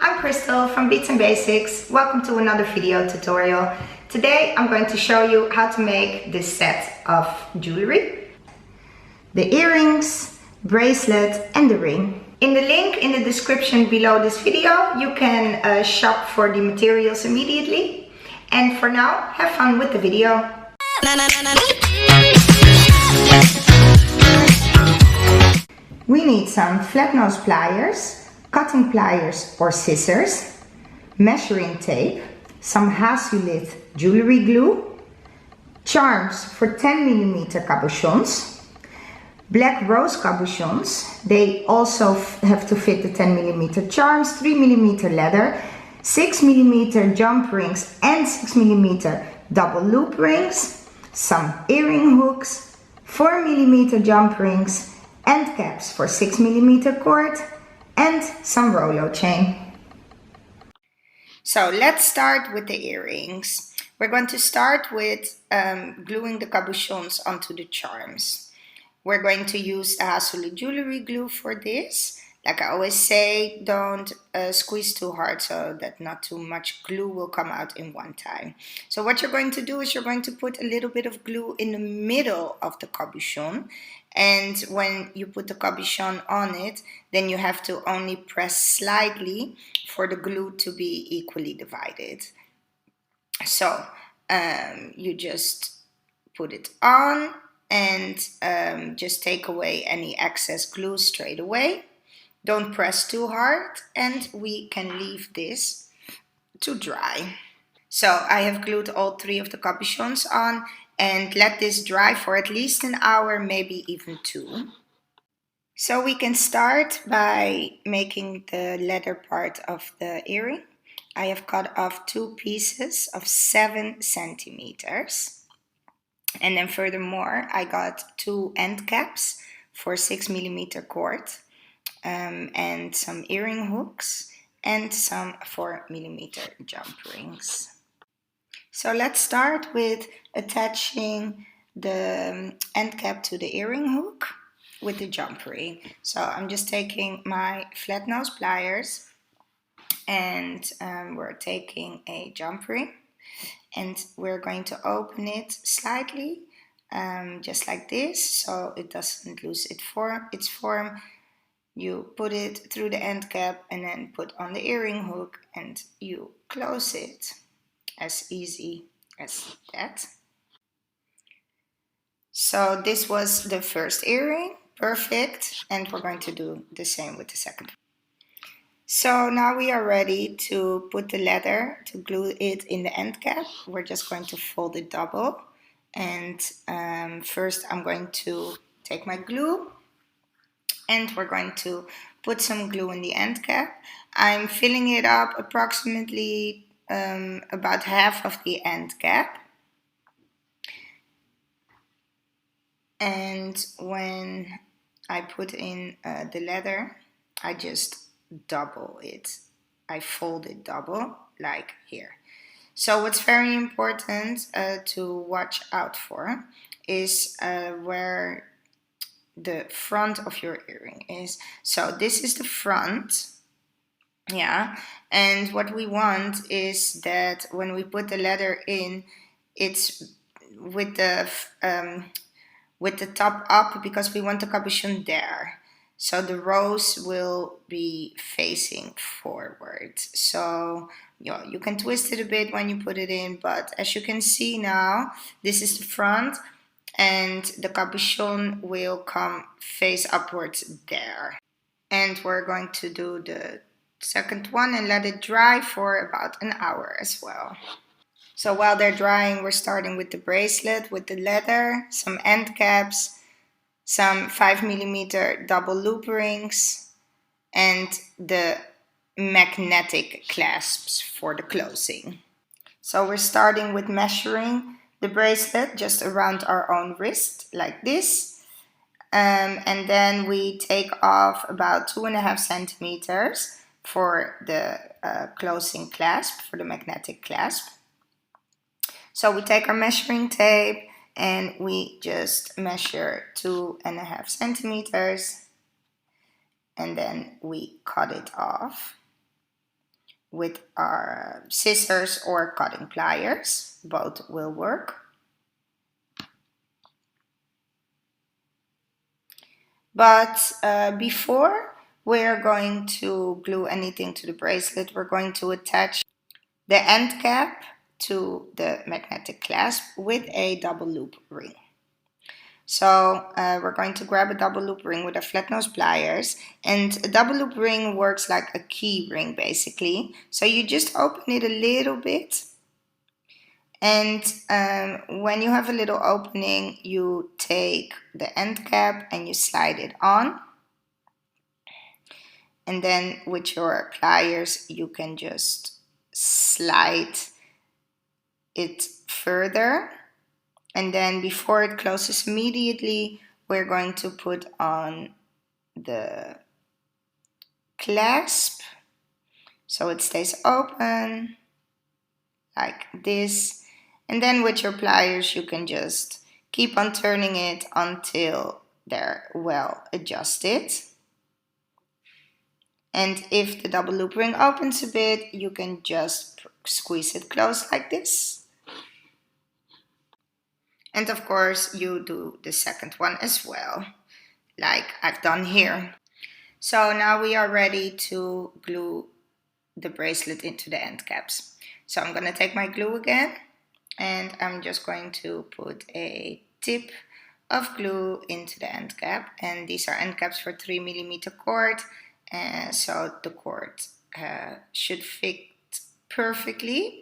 I'm Crystal from Beats and Basics. Welcome to another video tutorial. Today I'm going to show you how to make this set of jewelry. The earrings, bracelet and the ring. In the link in the description below this video you can shop for the materials immediately. And for now, have fun with the video. We need some flat nose pliers, cutting pliers or scissors, measuring tape, some Hazelnut jewelry glue, charms for 10mm cabochons, black rose cabochons. They also have to fit the 10mm charms, 3mm leather, 6mm jump rings and 6mm double loop rings, some earring hooks, 4mm jump rings, end caps for 6mm cord, and some Rolo chain. So let's start with the earrings. We're going to start with gluing the cabochons onto the charms. We're going to use the Hazelnut jewelry glue for this. Like I always say, don't squeeze too hard so that not too much glue will come out in one time. So what you're going to do is you're going to put a little bit of glue in the middle of the cabochon. And when you put the cabochon on it, then you have to only press slightly for the glue to be equally divided. So you just put it on and just take away any excess glue straight away. Don't press too hard and we can leave this to dry. So I have glued all three of the cabochons on and let this dry for at least an hour, maybe even 2. So we can start by making the leather part of the earring. I have cut off 2 pieces of 7 centimeters. And then furthermore, I got 2 end caps for 6mm cord. And some earring hooks and some 4mm jump rings. So let's start with attaching the end cap to the earring hook with the jump ring. So I'm just taking my flat nose pliers and we're taking a jump ring and we're going to open it slightly, just like this, so it doesn't lose its form. You put it through the end cap and then put on the earring hook and you close it. As easy as that. So this was the first earring, perfect, and we're going to do the same with the second. So now we are ready to put the leather, to glue it in the end cap. We're just going to fold it double, and first I'm going to take my glue and we're going to put some glue in the end cap. I'm filling it up approximately about half of the end cap. And when I put in the leather, I just double it. I fold it double, like here. So what's very important to watch out for is where the front of your earring is. So this is the front, yeah, and what we want is that when we put the leather in, it's with the top up, because we want the cabochon there, so the rose will be facing forward. So you can twist it a bit when you put it in, but as you can see now, this is the front and the cabochon will come face upwards there. And we're going to do the second one and let it dry for about an hour as well. So while they're drying, we're starting with the bracelet with the leather, some end caps, some 5mm double loop rings, and the magnetic clasps for the closing. So we're starting with measuring the bracelet just around our own wrist, like this. And then we take off about 2.5 centimeters for the closing clasp, for the magnetic clasp. So we take our measuring tape and we just measure 2.5 centimeters and then we cut it off. with our scissors or cutting pliers. Both will work. But before we're going to glue anything to the bracelet, we're going to attach the end cap to the magnetic clasp with a double loop ring. So we're going to grab a double loop ring with our flat nose pliers, and a double loop ring works like a key ring basically. So you just open it a little bit, and when you have a little opening, you take the end cap and you slide it on. And then with your pliers, you can just slide it further. And then before it closes immediately, we're going to put on the clasp so it stays open like this. And then with your pliers, you can just keep on turning it until they're well adjusted. And if the double loop ring opens a bit, you can just squeeze it closed like this. And of course, you do the second one as well, like I've done here. So now we are ready to glue the bracelet into the end caps. So I'm going to take my glue again, and I'm just going to put a tip of glue into the end cap. And these are end caps for 3mm cord. So the cord should fit perfectly.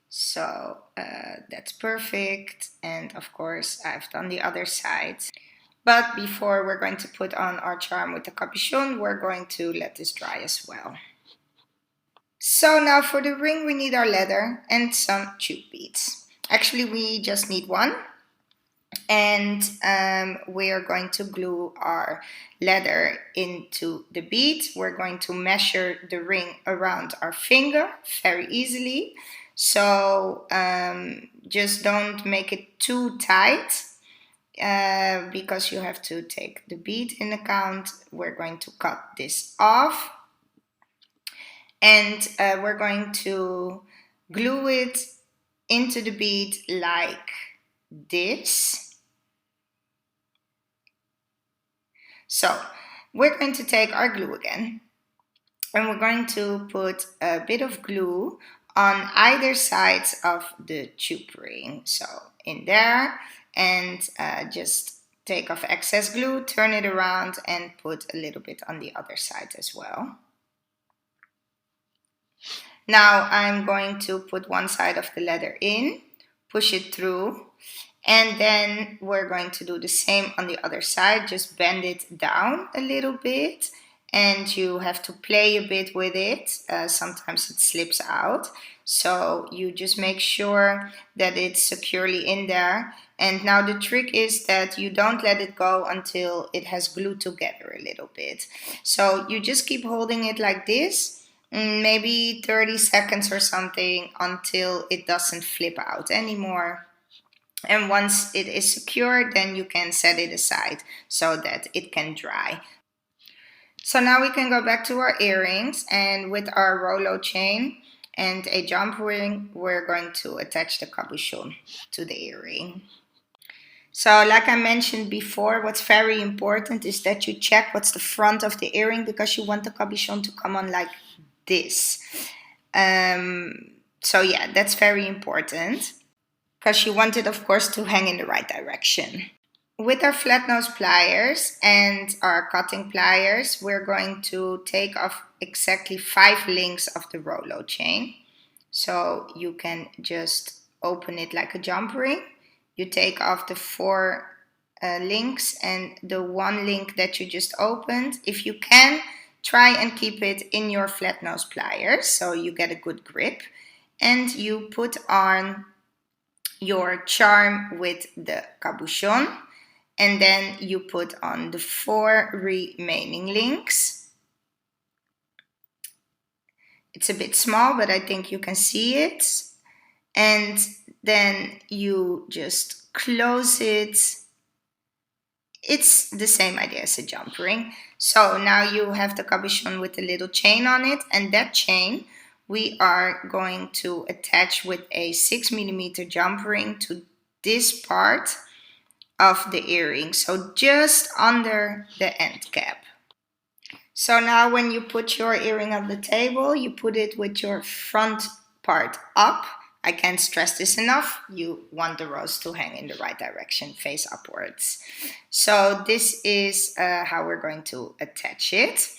So that's perfect. And of course, I've done the other side. But before we're going to put on our charm with the cabochon, we're going to let this dry as well. So now for the ring, we need our leather and some tube beads. Actually, we just need one. And we are going to glue our leather into the bead. We're going to measure the ring around our finger very easily. So just don't make it too tight because you have to take the bead in account. We're going to cut this off. And we're going to glue it into the bead like this. So we're going to take our glue again, and we're going to put a bit of glue on either sides of the tube ring. So in there, and just take off excess glue, turn it around, and put a little bit on the other side as well. Now I'm going to put one side of the leather in, push it through, and then we're going to do the same on the other side. Just bend it down a little bit, and you have to play a bit with it. Sometimes it slips out. So you just make sure that it's securely in there. And now the trick is that you don't let it go until it has glued together a little bit. So you just keep holding it like this, maybe 30 seconds or something, until it doesn't flip out anymore. And once it is secure, then you can set it aside so that it can dry. So now we can go back to our earrings, and with our Rolo chain and a jump ring, we're going to attach the cabochon to the earring. So like I mentioned before, what's very important is that you check what's the front of the earring, because you want the cabochon to come on like this. So yeah, that's very important, because you want it, of course, to hang in the right direction. With our flat nose pliers and our cutting pliers, we're going to take off exactly 5 links of the Rolo chain. So you can just open it like a jump ring. You take off the 4 links and the 1 link that you just opened. If you can, try and keep it in your flat nose pliers so you get a good grip. And you put on your charm with the cabochon, and then you put on the 4 remaining links. It's a bit small, but I think you can see it. And then you just close it it's the same idea as a jump ring. So now you have the cabochon with a little chain on it, and that chain we are going to attach with a 6mm jump ring to this part of the earring, so just under the end cap. So now when you put your earring on the table, you put it with your front part up. I can't stress this enough. You want the rose to hang in the right direction, face upwards. So this is how we're going to attach it.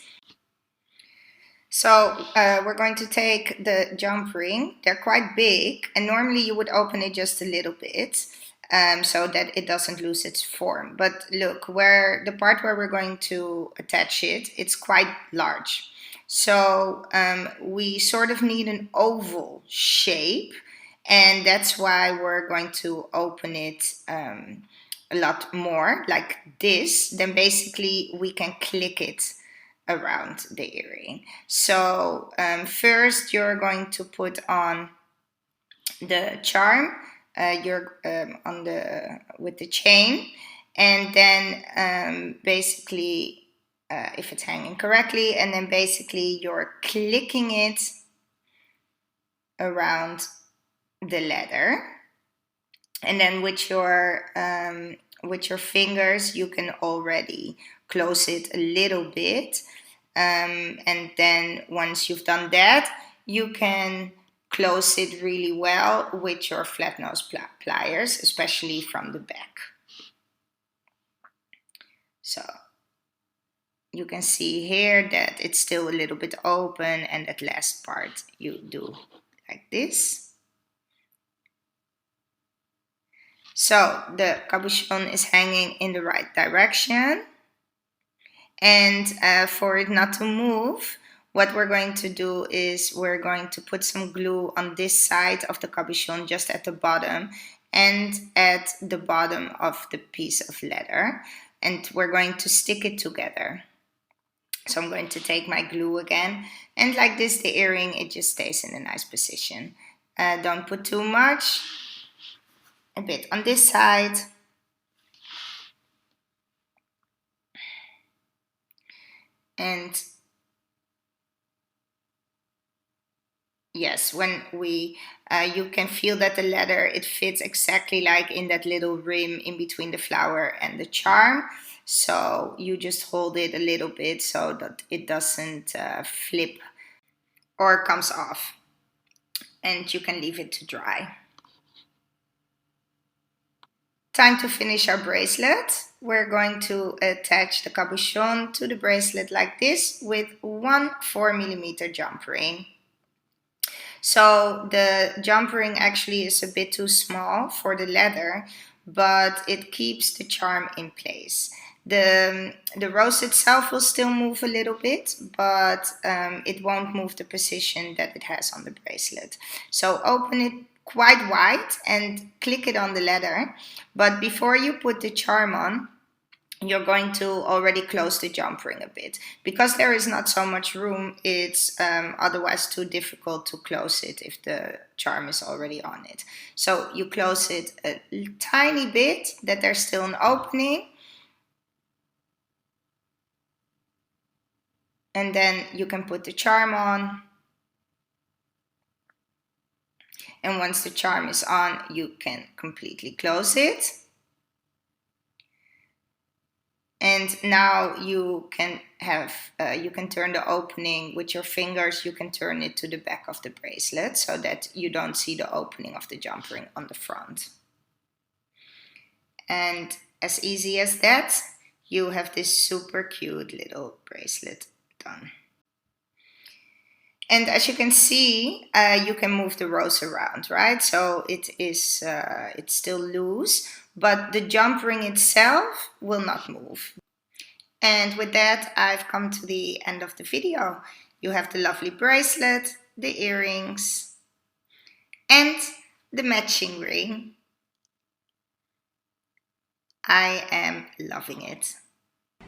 So we're going to take the jump ring. They're quite big, and normally you would open it just a little bit so that it doesn't lose its form. But look, where the part where we're going to attach it, it's quite large. So we sort of need an oval shape, and that's why we're going to open it a lot more like this. Then basically we can click it around the earring. So first you're going to put on the charm with the chain, and then basically if it's hanging correctly, and then basically you're clicking it around the leather, and then with your fingers you can already close it a little bit, and then once you've done that, you can close it really well with your flat nose pliers, especially from the back. So you can see here that it's still a little bit open, and that last part you do like this. So the cabochon is hanging in the right direction, and for it not to move, what we're going to do is we're going to put some glue on this side of the cabochon, just at the bottom and at the bottom of the piece of leather, and we're going to stick it together. So I'm going to take my glue again, and like this the earring, it just stays in a nice position. Don't put too much, a bit on this side. And yes, when we you can feel that the leather, it fits exactly like in that little rim in between the flower and the charm. So you just hold it a little bit so that it doesn't flip or comes off, and you can leave it to dry. Time to finish our bracelet. We're going to attach the cabochon to the bracelet like this with one 4mm jump ring. So the jump ring actually is a bit too small for the leather, but it keeps the charm in place. The rose itself will still move a little bit, but it won't move the position that it has on the bracelet. So open it quite wide and click it on the leather. But before you put the charm on, you're going to already close the jump ring a bit. Because there is not so much room, it's otherwise too difficult to close it if the charm is already on it. So you close it a tiny bit, that there's still an opening. And then you can put the charm on. And once the charm is on, you can completely close it. And now you can have, you can turn the opening with your fingers, you can turn it to the back of the bracelet so that you don't see the opening of the jump ring on the front. And as easy as that, you have this super cute little bracelet done. And as you can see, you can move the rose around, right? So it is, it's still loose, but the jump ring itself will not move. And with that, I've come to the end of the video. You have the lovely bracelet, the earrings, and the matching ring. I am loving it.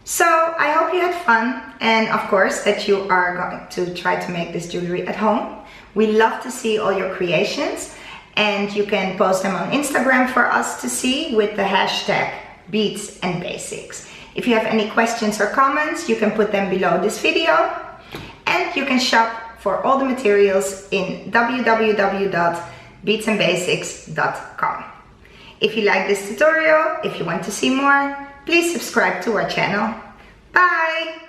So I hope you had fun, and of course that you are going to try to make this jewelry at home. We love to see all your creations, and you can post them on Instagram for us to see with the hashtag Beads and Basics. If you have any questions or comments, you can put them below this video, and you can shop for all the materials in www.beadsandbasics.com. If you like this tutorial, if you want to see more, please subscribe to our channel. Bye!